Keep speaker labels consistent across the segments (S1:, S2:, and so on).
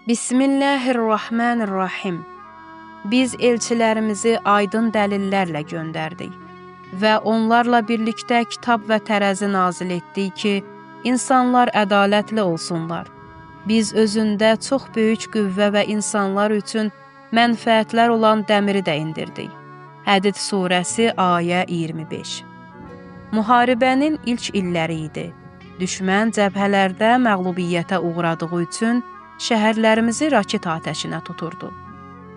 S1: Bismillahirrahmanirrahim. Biz elçilərimizi aydın dəlillərlə göndərdik və onlarla birlikdə kitab və tərəzi nazil etdik ki, insanlar ədalətli olsunlar. Biz özündə çox böyük qüvvə və insanlar üçün mənfəətlər olan dəmiri də indirdik. Hədid surəsi ayə 25. Müharibənin ilk illəri idi. Düşmən cəbhələrdə məğlubiyyətə uğradığı üçün şəhərlərimizi raket atəşinə tuturdu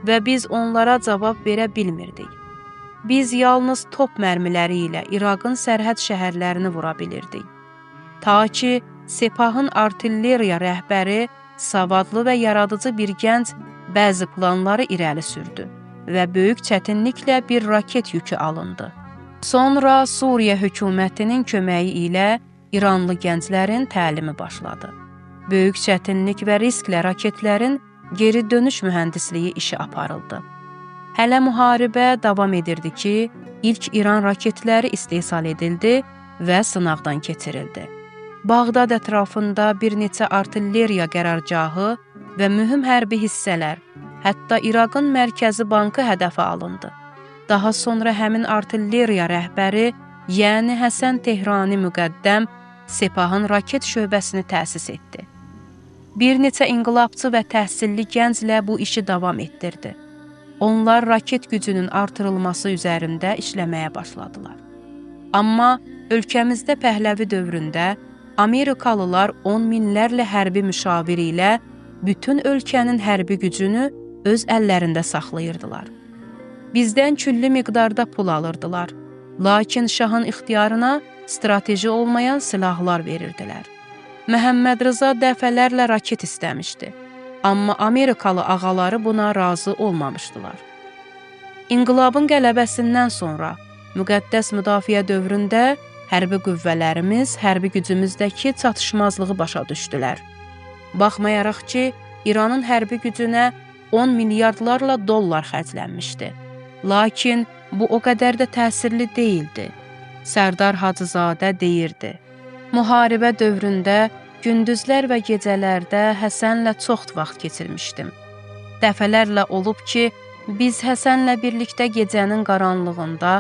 S1: və biz onlara cavab verə bilmirdik. Biz yalnız top mərmiləri ilə İraqın sərhəd şəhərlərini vura bilirdik. Ta ki, Sepahın artilleriya rəhbəri, savadlı və yaradıcı bir gənc bəzi planları irəli sürdü və böyük çətinliklə bir raket yükü alındı. Sonra Suriya hökumətinin köməyi ilə İranlı gənclərin təlimi başladı. Böyük çətinlik və risklə raketlərin geri dönüş mühəndisliyi işi aparıldı. Hələ müharibə davam edirdi ki, ilk İran raketləri istehsal edildi və sınaqdan keçirildi. Bağdad ətrafında bir neçə artilleriya qərargahı və mühüm hərbi hissələr, hətta İraqın mərkəzi bankı hədəfə alındı. Daha sonra həmin artilleriya rəhbəri, yəni Həsən Tehrani müqəddəm, Sepahın raket şöbəsini təsis etdi. Bir neçə inqilabçı və təhsilli gənclə bu işi davam etdirdi. Onlar raket gücünün artırılması üzərində işləməyə başladılar. Amma ölkəmizdə Pəhləvi dövründə Amerikalılar 10 minlərlə hərbi müşavir ilə bütün ölkənin hərbi gücünü öz əllərində saxlayırdılar. Bizdən küllü miqdarda pul alırdılar, lakin şahın ixtiyarına strateji olmayan silahlar verirdilər. Məhəmməd Rıza dəfələrlə raket istəmişdi, amma Amerikalı ağaları buna razı olmamışdılar. İnqilabın qələbəsindən sonra müqəddəs müdafiə dövründə hərbi qüvvələrimiz hərbi gücümüzdəki çatışmazlığı başa düşdülər. Baxmayaraq ki, İranın hərbi gücünə 10 milyardlarla dollar xərclənmişdi. Lakin bu o qədər də təsirli deyildi. Sərdar Hacızadə deyirdi: Müharibə dövründə gündüzlər və gecələrdə Həsənlə çox vaxt keçirmişdim. Dəfələrlə olub ki, biz Həsənlə birlikdə gecənin qaranlığında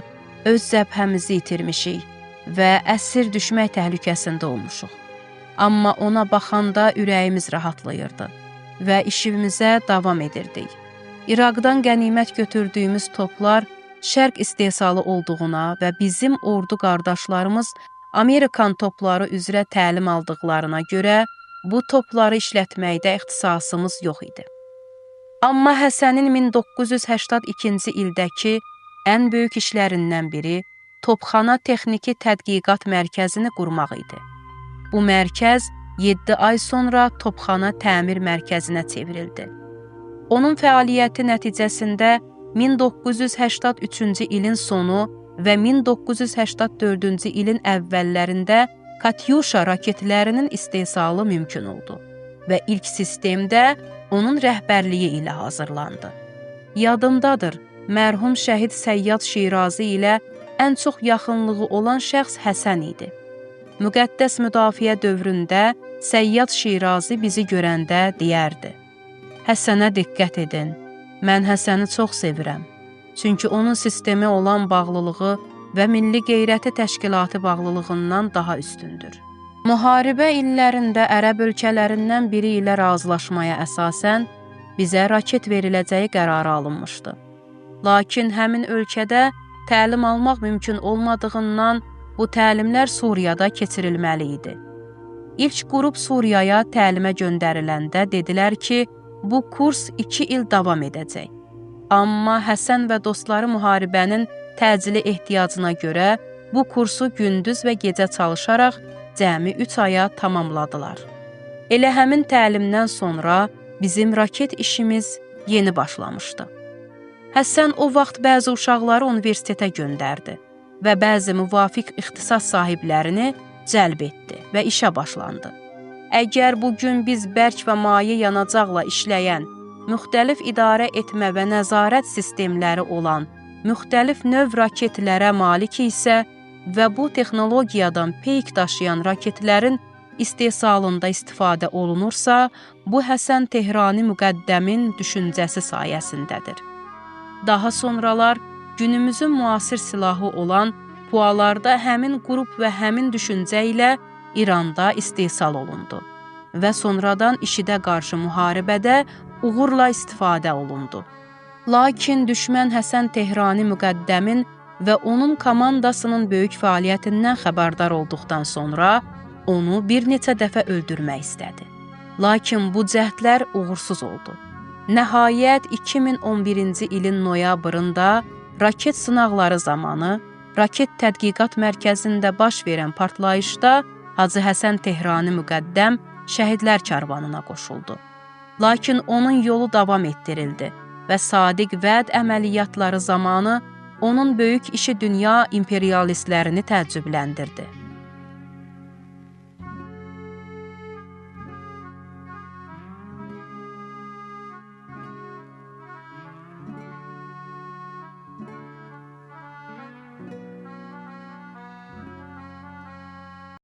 S1: öz zəbhəmizi itirmişik və əsir düşmək təhlükəsində olmuşuq. Amma ona baxanda ürəyimiz rahatlayırdı və işimizə davam edirdik. İraqdan qənimət götürdüyümüz toplar şərq istehsalı olduğuna və bizim ordu qardaşlarımız Amerikan topları üzrə təlim aldıqlarına görə bu topları işlətməkdə ixtisasımız yox idi. Amma Həsənin 1982-ci ildəki ən böyük işlərindən biri Topxana Texniki Tədqiqat Mərkəzini qurmaq idi. Bu mərkəz 7 ay sonra Topxana Təmir Mərkəzinə çevrildi. Onun fəaliyyəti nəticəsində 1983-cü ilin sonu və 1984-cü ilin əvvəllərində Katyusha raketlərinin istehsalı mümkün oldu və ilk sistemdə onun rəhbərliyi ilə hazırlandı. Yadımdadır, mərhum şəhid Səyyad Şirazi ilə ən çox yaxınlığı olan şəxs Həsən idi. Müqəddəs müdafiə dövründə Səyyad Şirazi bizi görəndə deyərdi: Həsənə diqqət edin, mən Həsəni çox sevirəm. Çünki onun sistemi olan bağlılığı və milli qeyrəti təşkilatı bağlılığından daha üstündür. Müharibə illərində ərəb ölkələrindən biri ilə razılaşmaya əsasən bizə raket veriləcəyi qərarı alınmışdı. Lakin həmin ölkədə təlim almaq mümkün olmadığından bu təlimlər Suriyada keçirilməli idi. İlk qrup Suriyaya təlimə göndəriləndə dedilər ki, bu kurs 2 il davam edəcək. Amma Həsən və dostları müharibənin təcili ehtiyacına görə bu kursu gündüz və gecə çalışaraq cəmi 3 aya tamamladılar. Elə həmin təlimdən sonra bizim raket işimiz yeni başlamışdı. Həsən o vaxt bəzi uşaqları universitetə göndərdi və bəzi müvafiq ixtisas sahiblərini cəlb etdi və işə başlandı. Əgər bugün biz bərk və maye yanacaqla işləyən, müxtəlif idarə etmə və nəzarət sistemləri olan müxtəlif növ raketlərə malik isə və bu texnologiyadan peyk daşıyan raketlərin istehsalında istifadə olunursa, bu Həsən Tehrani müqəddəmin düşüncəsi sayəsindədir. Daha sonralar günümüzün müasir silahı olan pualarda həmin qrup və həmin düşüncə ilə İranda istehsal olundu və sonradan IŞİD-ə qarşı müharibədə uğurla istifadə olundu. Lakin düşmən Həsən Tehrani müqəddəmin və onun komandasının böyük fəaliyyətindən xəbərdar olduqdan sonra onu bir neçə dəfə öldürmək istədi. Lakin bu cəhdlər uğursuz oldu. Nəhayət 2011-ci ilin noyabrında raket sınaqları zamanı raket tədqiqat mərkəzində baş verən partlayışda Hacı Həsən Tehrani müqəddəm şəhidlər karvanına qoşuldu. Lakin onun yolu davam etdirildi və sadiq vəd əməliyyatları zamanı onun böyük işi dünya imperialistlərini təəccübləndirdi.